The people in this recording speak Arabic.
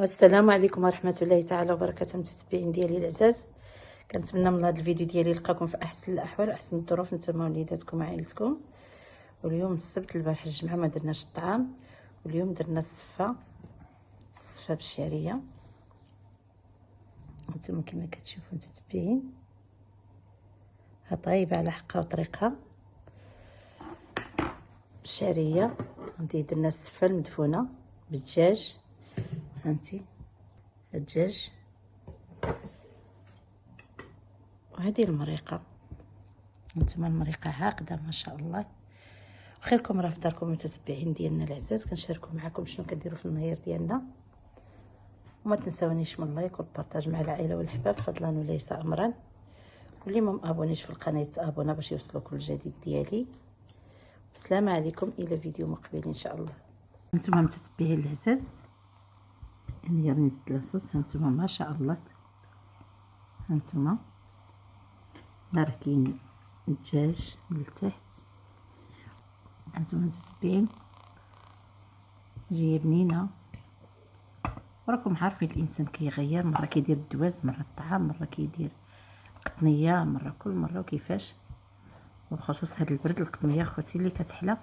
السلام عليكم ورحمه الله تعالى وبركاته. متتبعين ديالي العزاز، كنتمنى من هذا الفيديو ديالي يلقاكم في احسن الاحوال واحسن الظروف نتوما وليداتكم وعائلتكم. واليوم السبت، البارح الجمعه ما درناش الطعام، واليوم درنا الصفه بالشعريه. هانتوما كما كتشوفوا متتبعين، ها طايبه على حقها وطريقها بالشعريه. هانتي درنا الصفه المدفونه بالدجاج، هانتي الدجاج، وهذه المريقه. هانتوما المريقه عاقده ما شاء الله، وخيركم راه في داركم. متتبعين ديالنا العزاز، كنشاركوا معكم شنو كديروا في النهار ديالنا، وما تنساونيش من اللايك والبارطاج مع العائله والحباب فضلا وليس امرا. واللي ما مابونيش في القناه يتابونا باش يوصلوا كل جديد ديالي. والسلام عليكم، الى فيديو مقبل ان شاء الله. هانتوما متتبعين العزاز، يعني راني زدت لاصوص. هانتوما ما شاء الله، هانتوما راه كاين الدجاج من التحت، هانتوما متتبعين جايه بنينه. وراكم عارفين الانسان كيغير، مره كيدير الدواز، مره الطعام، مره كيدير القطنيه، مره كل مره وكيفاش. وبخصوص هذا البرد القطنيه خوتي اللي كتحلى